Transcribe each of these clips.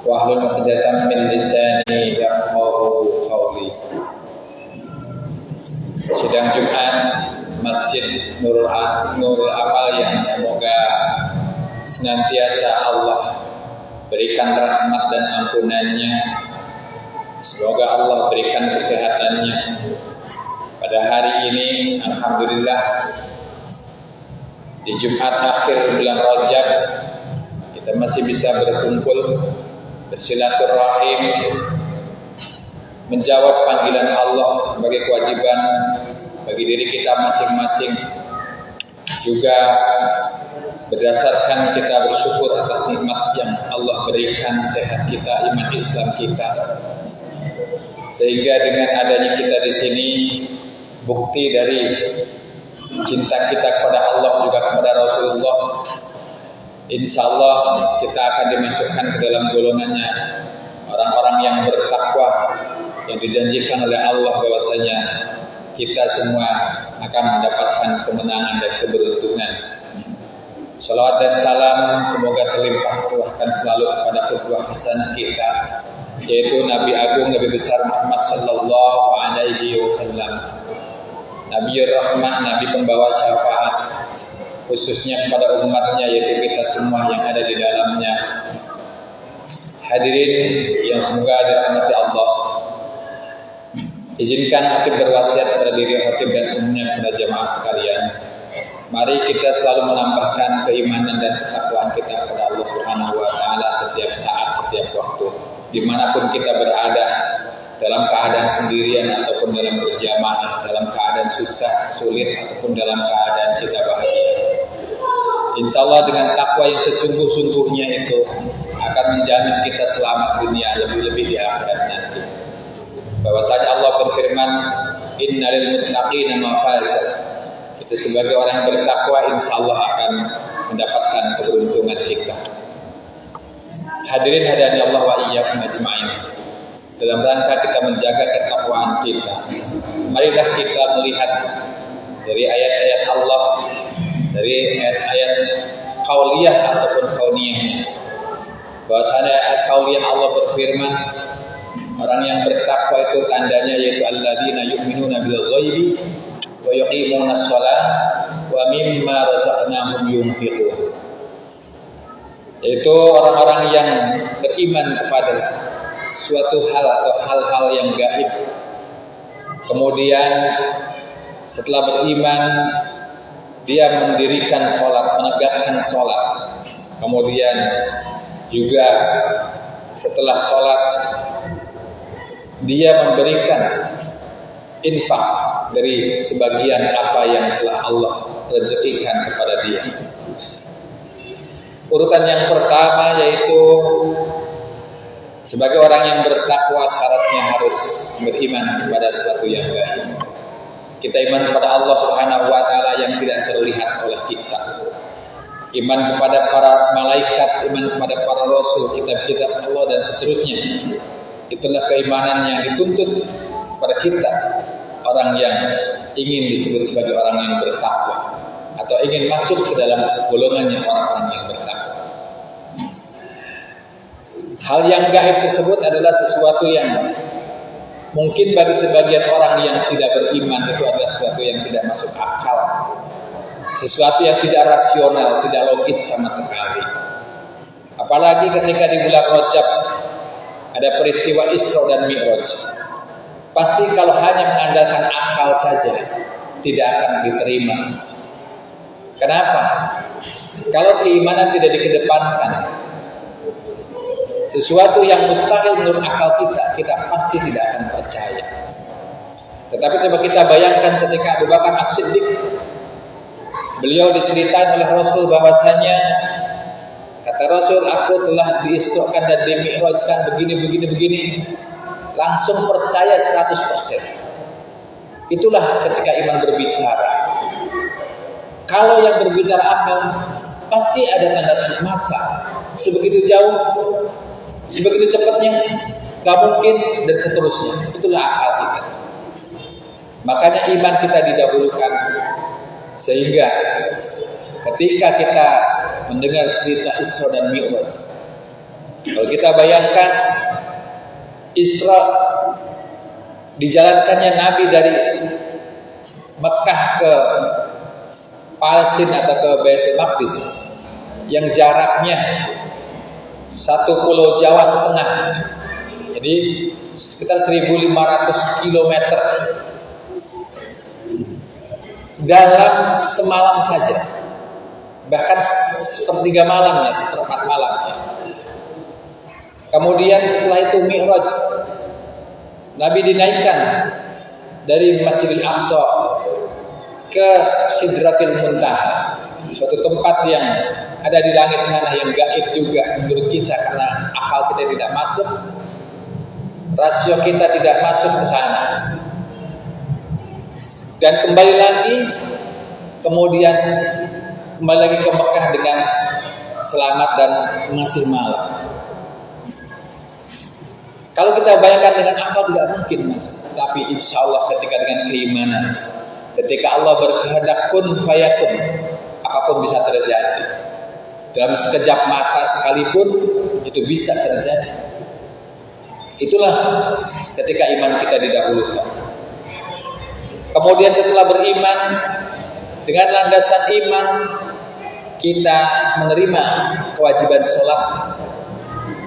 wahlul 'uqdatam min lisani yafqahu qawli. Sidang Jumat Masjid Nurul Amal yang semoga senantiasa Allah berikan rahmat dan ampunannya. Semoga Allah berikan kesehatannya. Pada hari ini alhamdulillah di Jumat akhir bulan Rajab kita masih bisa berkumpul, bersilaturahim, menjawab panggilan Allah sebagai kewajiban bagi diri kita masing-masing. Juga berdasarkan kita bersyukur atas nikmat yang Allah berikan, sehat kita, iman Islam kita. Sehingga dengan adanya kita di sini, bukti dari cinta kita kepada Allah juga kepada Rasulullah, insya Allah kita akan dimasukkan ke dalam golongannya orang-orang yang bertakwa, yang dijanjikan oleh Allah bahwasanya kita semua akan mendapatkan kemenangan dan keberuntungan. Salawat dan salam semoga terlimpah ruahkan selalu kepada qudwah hasanah kita, yaitu Nabi Agung, Nabi besar Muhammad sallallahu alaihi wasallam, Nabiur Rahmah, Nabi pembawa syafaat, khususnya kepada umatnya, yaitu kita semua yang ada di dalamnya. Hadirin yang semoga dirahmati Allah, izinkan Khatib berwasiat pada diri Khatib dan umumnya kepada jamaah sekalian. Mari kita selalu menambahkan keimanan dan ketakwaan kita kepada Allah Subhanahu wa taala setiap saat, setiap waktu, dimanapun kita berada, dalam keadaan sendirian ataupun dalam berjamaah, dalam keadaan susah, sulit ataupun dalam keadaan kita bahagia. Insya Allah dengan takwa yang sesungguh-sungguhnya itu akan menjamin kita selamat dunia, lebih-lebih di akhirat nanti. Bahwasanya Allah berfirman, innalil muttaqina mafazah. Itu sebagai orang yang bertakwa insya Allah akan mendapatkan keberuntungan kita. Hadirin hadani Allah wa iyyakum ajma'in. Dalam rangka kita menjaga ketakwaan kita, marilah kita melihat dari ayat-ayat Allah, dari ayat-ayat qauliyah ataupun kauniyahnya. Bahwasanya ayat qauliyah Allah berfirman, orang yang bertakwa itu tandanya yaitu alladzina yu'minuna bil ghaibi wa yuqimunas shalah wa mimma razaqnahum yunfiqun. Yaitu orang-orang yang beriman kepada suatu hal atau hal-hal yang gaib. Kemudian setelah beriman dia mendirikan sholat, menegakkan sholat. Kemudian juga setelah sholat dia memberikan infak dari sebagian apa yang telah Allah rezekikan kepada dia. Urutan yang pertama yaitu sebagai orang yang bertakwa syaratnya harus beriman kepada sesuatu yang gaib. Kita iman kepada Allah Subhanahu wa taala yang tidak terlihat oleh kita. Iman kepada para malaikat, iman kepada para rasul, kitab-kitab Allah dan seterusnya. Itulah keimanan yang dituntut kepada kita, orang yang ingin disebut sebagai orang yang bertakwa atau ingin masuk ke dalam golongannya orang-orang yang bertakwa. Hal yang gaib tersebut adalah sesuatu yang mungkin bagi sebagian orang yang tidak beriman itu adalah sesuatu yang tidak masuk akal, sesuatu yang tidak rasional, tidak logis sama sekali. Apalagi ketika di bulan Rajab ada peristiwa Isra dan Mi'raj. Pasti kalau hanya mengandalkan akal saja tidak akan diterima. Kenapa? Kalau keimanan tidak dikedepankan, sesuatu yang mustahil menurut akal kita pasti tidak akan percaya. Tetapi coba kita bayangkan ketika Abu Bakar As-Siddiq, beliau diceritain oleh Rasul bahwasanya kata Rasul, aku telah diisrakan dan dimi'rajkan begini. Langsung percaya 100%. Itulah ketika iman berbicara. Kalau yang berbicara akal, pasti ada tanda-tanda masa. Sebegitu jauh, sebegitu cepatnya, gak mungkin, dan seterusnya. Itulah akal kita. Makanya iman kita didahulukan. Sehingga ketika kita mendengar cerita Isra dan Mi'raj, Kalau kita bayangkan Isra, dijalankannya Nabi dari Mekah ke Palestina atau ke Baitul Maqdis yang jaraknya satu pulau Jawa setengah, jadi sekitar 1.500 km dalam semalam saja, bahkan sepertiga malamnya, seperempat malamnya. Kemudian setelah itu Mi'raj, Nabi dinaikkan dari Masjidil Aqsa ke Sidratil Muntaha, suatu tempat yang ada di langit sana yang gaib juga menurut kita karena akal kita tidak masuk, rasio kita tidak masuk ke sana. Dan kembali lagi, kemudian kembali lagi ke Mekah dengan selamat dan masih malam. Kalau kita bayangkan dengan akal tidak mungkin masuk, tapi insya Allah ketika dengan keimanan, ketika Allah berkehendak kun fayakun, apapun bisa terjadi. Dalam sekejap mata sekalipun itu bisa terjadi. Itulah ketika iman kita didahulukan. Kemudian setelah beriman, dengan landasan iman kita menerima kewajiban sholat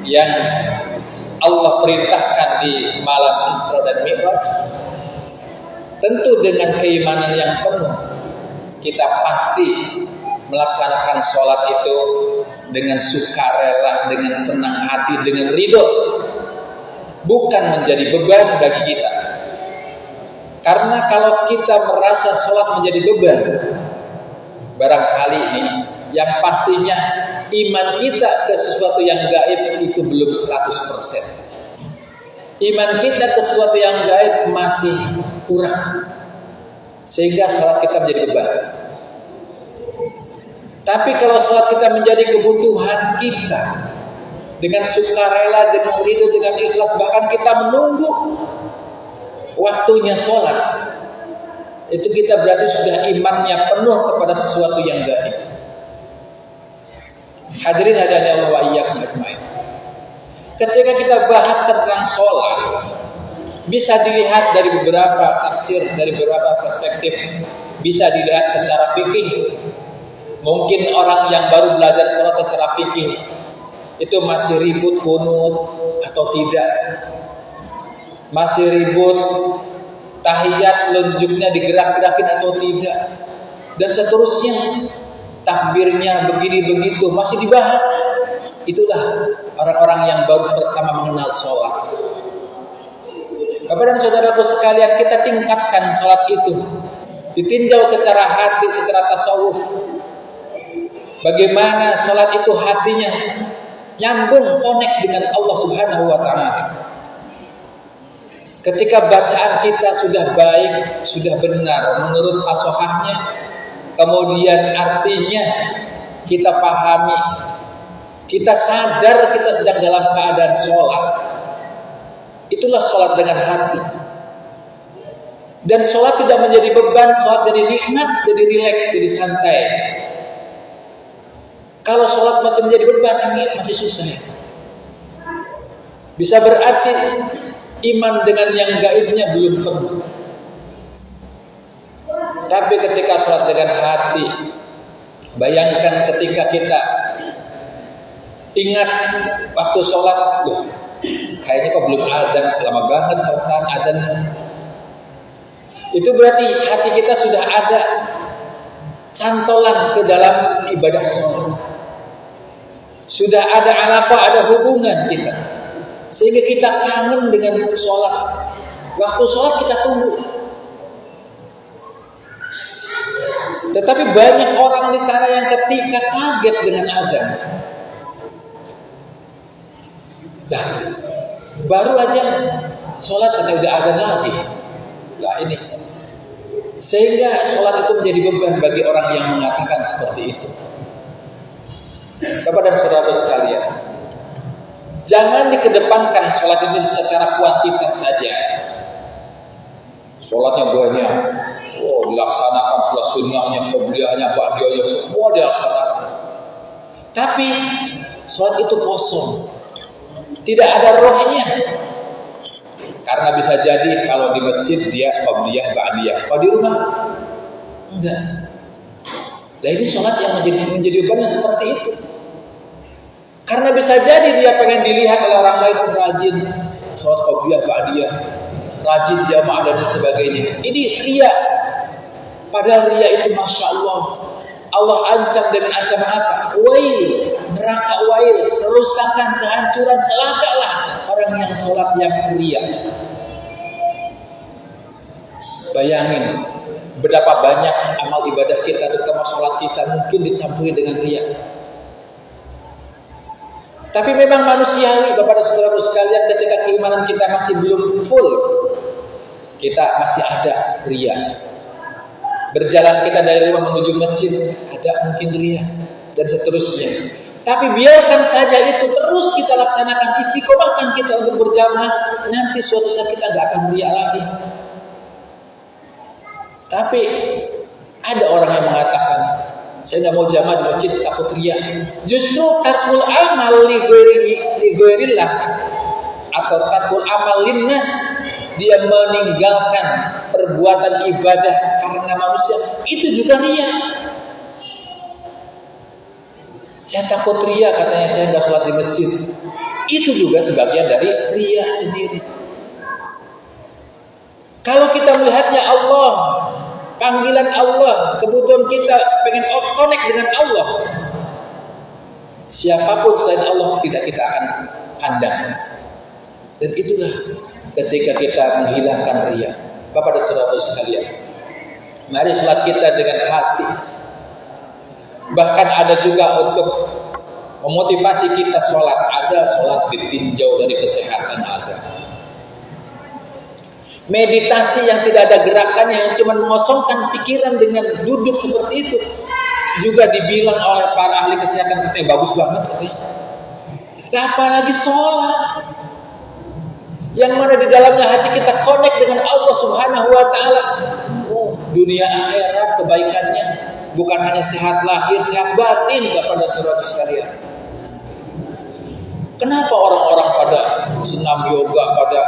yang Allah perintahkan di malam Isra dan Mi'raj. Tentu dengan keimanan yang penuh kita pasti melaksanakan sholat itu dengan sukarela, dengan senang hati, dengan ridho, bukan menjadi beban bagi kita. Karena kalau kita merasa sholat menjadi beban, barangkali ini yang pastinya iman kita ke sesuatu yang gaib itu belum 100%. Iman kita ke sesuatu yang gaib masih kurang, sehingga sholat kita menjadi beban. Tapi kalau sholat kita menjadi kebutuhan kita, dengan sukarela, dengan ridho, dengan ikhlas, bahkan kita menunggu waktunya sholat, itu kita berarti sudah imannya penuh kepada sesuatu yang gaib. Hadirin hadirin Allah wa iyyakum ajmain. Ketika kita bahas tentang sholat, bisa dilihat dari beberapa tafsir, dari beberapa perspektif. Bisa dilihat secara fikih. Mungkin orang yang baru belajar sholat secara fikih itu masih ribut kunut atau tidak, masih ribut tahiyat lunjuknya digerak-gerakin atau tidak, dan seterusnya, takbirnya begini begitu masih dibahas. Itulah orang-orang yang baru pertama mengenal sholat. Bapak dan saudaraku sekalian, kita tingkatkan sholat itu, ditinjau secara hati, secara tasawuf. Bagaimana sholat itu hatinya nyambung, connect dengan Allah Subhanahu wa ta'ala. Ketika bacaan kita sudah baik, sudah benar menurut fasohahnya, kemudian artinya kita pahami, kita sadar kita sedang dalam keadaan sholat, itulah sholat dengan hati. Dan sholat tidak menjadi beban, sholat jadi nikmat, jadi rileks, jadi santai. Kalau sholat masih menjadi beban, ini masih susah. Bisa berarti iman dengan yang gaibnya belum penuh. Tapi ketika sholat dengan hati, bayangkan ketika kita ingat waktu sholat, loh, kayaknya kok belum adzan, lama banget perasaan adzan. Itu berarti hati kita sudah ada cantolan ke dalam ibadah sholat. Sudah ada alaqah, ada hubungan kita, sehingga kita kangen dengan sholat. Waktu sholat kita tunggu. Tetapi banyak orang di sana yang ketika kaget dengan adzan, nah, baru aja sholat karena udah adzan lagi. Nah ini, sehingga sholat itu menjadi beban bagi orang yang mengatakan seperti itu. Bapak dan saudara sekalian, jangan dikedepankan sholat ini secara kuantitas saja. Sholatnya banyak, dilaksanakan sholat sunnahnya, qobliyahnya, ba'diyahnya, semua dilaksanakan. Tapi sholat itu kosong, tidak ada rohnya. Karena bisa jadi kalau di masjid dia qabliyah ba'diyah, kalau di rumah enggak. Nah ini sholat yang menjadi beban seperti itu. Karena bisa jadi dia pengen dilihat oleh orang lain rajin sholat qabliyah ba'diyah, rajin jamaah dan sebagainya. Ini riya. Padahal riya itu masya Allah, Allah ancam dengan ancaman apa? Wail, neraka wail, kerusakan, kehancuran, celakalah orang yang sholat yang riya. Bayangin betapa banyak amal ibadah kita, terutama sholat kita mungkin dicampuri dengan riya. Tapi memang manusiawi, Bapak dan Saudara sekalian, ketika keimanan kita masih belum full, kita masih ada riya. Berjalan kita dari rumah menuju masjid, ada mungkin riya dan seterusnya. Tapi biarkan saja itu terus kita laksanakan, istiqomahkan kita untuk berjamaah. Nanti suatu saat kita nggak akan riya lagi. Tapi ada orang yang mengatakan, saya nggak mau jamaah di masjid takut riya. Justru tarkul amal li ghairillah atau tarkul amal linnas, dia meninggalkan perbuatan ibadah karena manusia, itu juga riya. Saya takut riya, katanya saya nggak sholat di masjid. Itu juga sebagian dari riya sendiri. Kalau kita melihatnya Allah, panggilan Allah, kebutuhan kita pengen connect dengan Allah, siapapun selain Allah tidak kita akan pandang. Dan itulah ketika kita menghilangkan riya. Bapak dan saudara sekalian, mari sholat kita dengan hati. Bahkan ada juga untuk memotivasi kita sholat. Ada sholat ditinjau dari kesehatan ada. Meditasi yang tidak ada gerakannya, yang cuma mengosongkan pikiran dengan duduk seperti itu, juga dibilang oleh para ahli kesehatan katanya bagus banget katanya. Nah, apalagi sholat yang mana di dalamnya hati kita connect dengan Allah Subhanahu wa taala. Oh, dunia akhirat kebaikannya bukan hanya sehat lahir, sehat batin, Bapak dan Saudara sekalian. Kenapa orang-orang pada senam yoga, pada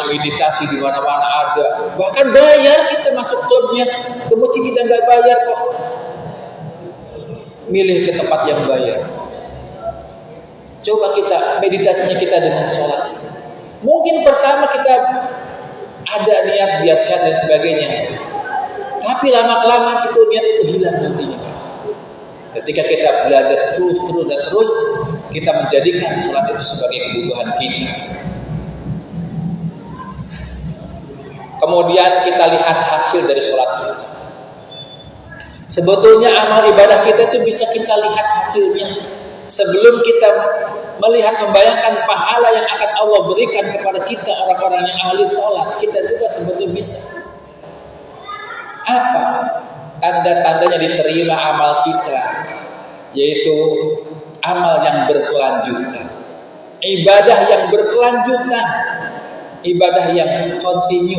meditasi di mana-mana ada. Bahkan bayar kita masuk klubnya, ke masjid kita nggak bayar kok. Milih ke tempat yang bayar. Coba kita meditasinya kita dengan sholat. Mungkin pertama kita ada niat biar sehat dan sebagainya, tapi lama-kelamaan itu niat itu hilang nantinya. Ketika kita belajar terus dan terus, kita menjadikan sholat itu sebagai kebutuhan kita. Kemudian kita lihat hasil dari sholat kita. Sebetulnya amal ibadah kita itu bisa kita lihat hasilnya sebelum kita melihat, membayangkan pahala yang akan Allah berikan kepada kita, orang-orang yang ahli sholat. Kita juga sebetulnya bisa. Apa tanda-tandanya diterima amal kita? Yaitu amal yang berkelanjutan, ibadah yang berkelanjutan, ibadah yang kontinu,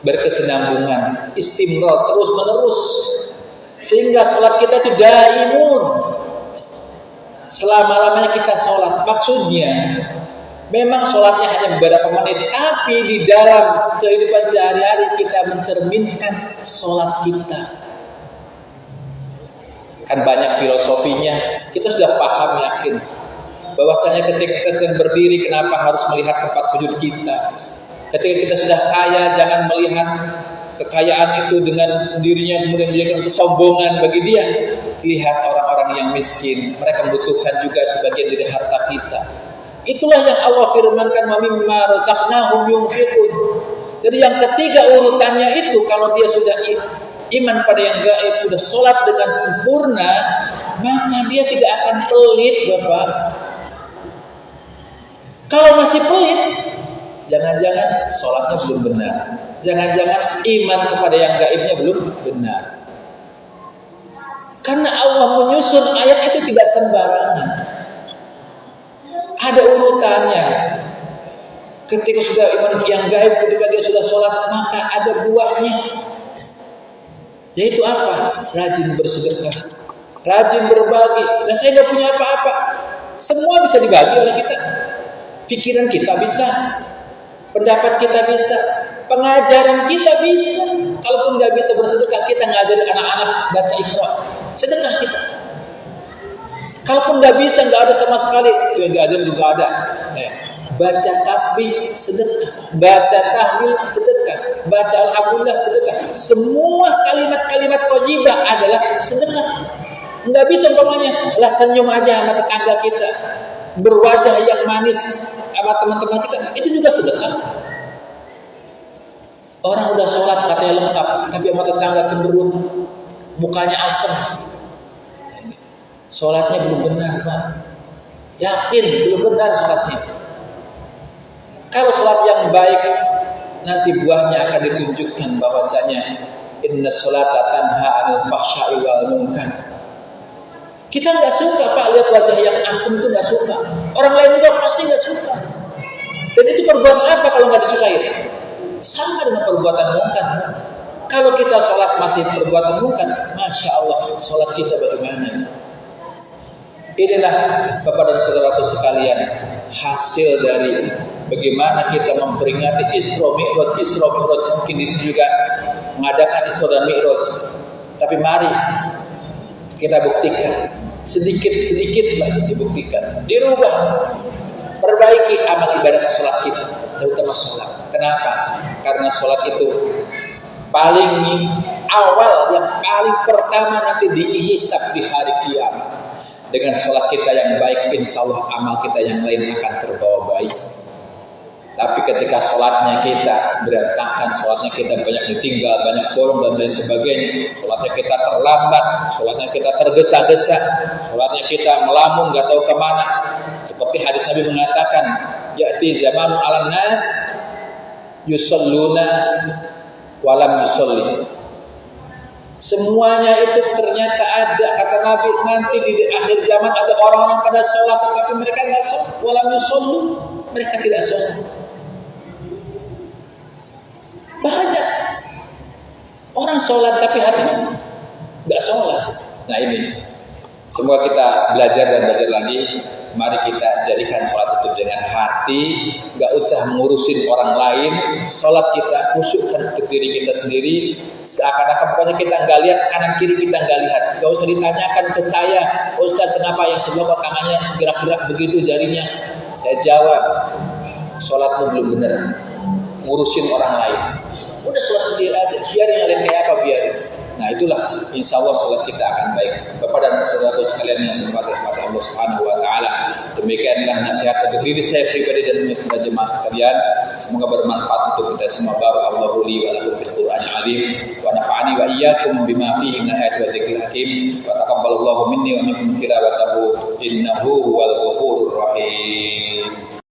berkesinambungan, istimror, terus menerus, sehingga sholat kita itu daimun. Selama-lamanya kita sholat. Maksudnya memang sholatnya hanya beberapa menit, tapi di dalam kehidupan sehari-hari kita mencerminkan sholat kita. Kan banyak filosofinya. Kita sudah paham, yakin bahwasanya ketika kita sedang berdiri, kenapa harus melihat tempat sujud kita? Ketika kita sudah kaya, jangan melihat kekayaan itu dengan sendirinya kemudian menjadikan kesombongan bagi dia. Lihat orang-orang yang miskin, mereka membutuhkan juga sebagian dari harta kita. Itulah yang Allah firmankan, wa mimma razaqnahum yunfiqun. Jadi yang ketiga urutannya itu, kalau dia sudah iman pada yang gaib, sudah sholat dengan sempurna, maka dia tidak akan pelit, Bapak. Kalau masih pelit, jangan-jangan sholatnya belum benar. Jangan-jangan iman kepada yang gaibnya belum benar. Karena Allah menyusun ayat itu tidak sembarangan. Ada urutannya. Ketika sudah iman yang gaib, ketika dia sudah sholat, maka ada buahnya. Yaitu apa? Rajin bersedekah, rajin berbagi. Nah, saya nggak punya apa-apa. Semua bisa dibagi oleh kita. Pikiran kita bisa, pendapat kita bisa, pengajaran kita bisa. Kalaupun nggak bisa bersedekah, kita ngajarin anak-anak baca Iqra, sedekah kita. Kalaupun nggak bisa, nggak ada sama sekali, yang diajarin juga ada. Baca tasbih sedekah, baca tahlil sedekah, baca alhamdulillah sedekah. Semua kalimat-kalimat thayyibah adalah sedekah. Nggak bisa umpamanya lah senyum aja sama tetangga kita, berwajah yang manis sama teman-teman kita, itu juga sedekah. Orang udah sholat katanya lengkap, tapi sama tetangga cemberut, mukanya asem, sholatnya belum benar, Pak. Yakin belum benar sholatnya. Kalau sholat yang baik, nanti buahnya akan ditunjukkan bahwasanya inna sholata tanha 'anil fahsya'i wal munkar. Kita nggak suka, Pak, lihat wajah yang asem itu nggak suka. Orang lain juga pasti nggak suka. Dan itu perbuatan apa kalau nggak disukai? Sama dengan perbuatan munkar. Kalau kita sholat masih perbuatan munkar, masya Allah, sholat kita bagaimana? Inilah Bapak dan saudaraku sekalian, hasil dari bagaimana kita memperingati Isra Mi'raj. Mungkin itu juga mengadakan Isra dan Mi'raj. Tapi mari kita buktikan, sedikit-sedikitlah dibuktikan, dirubah, perbaiki amal ibadah sholat kita, terutama sholat. Kenapa? Karena sholat itu paling awal, yang paling pertama nanti dihisab di hari kiamat. Dengan sholat kita yang baik, insya Allah amal kita yang lain akan terbawa baik. Tapi ketika sholatnya kita berantakan, sholatnya kita banyak ditinggal, banyak bolong dan lain sebagainya, sholatnya kita terlambat, sholatnya kita tergesa-gesa, sholatnya kita melamun gak tahu kemana. Seperti hadis Nabi mengatakan, ya'ti zamanu 'alan nas yusalluna walam yusalli. Semuanya itu ternyata ada, kata Nabi, nanti di akhir zaman ada orang-orang pada sholat tetapi mereka nggak sholat, walam yusallu, mereka tidak sholat. Banyak orang sholat tapi hatinya nggak sholat. Nah ini, semoga kita belajar dan belajar lagi. Mari kita jadikan sholat itu dengan hati, nggak usah ngurusin orang lain. Sholat kita khusyukkan untuk diri kita sendiri. Seakan-akan pokoknya kita nggak lihat kanan kiri, kita nggak lihat. Nggak usah ditanyakan ke saya, Ustaz kenapa yang sebelah kok tangannya gerak-gerak begitu jarinya. Saya jawab, sholatmu belum benar. Ngurusin orang lain. Udah sholat sendiri aja, biarin yang lain kayak apa biarin. Nah itulah insya Allah sholat kita akan baik. Bapak dan saudara sekalian yang saya hormati Allah Subhanahu Wa Taala, demikianlah nasihat untuk diri saya pribadi dan untuk jemaah sekalian. Semoga bermanfaat untuk kita semua. Barakallahu li wa lakum fil Qur'anil azim wa nafa'ani wa iyyakum bima fihi min ayati wa dzikril hakim wa taqabbalallahu minni wa minkum tilawatahu innahu huwal ghafurur rahim.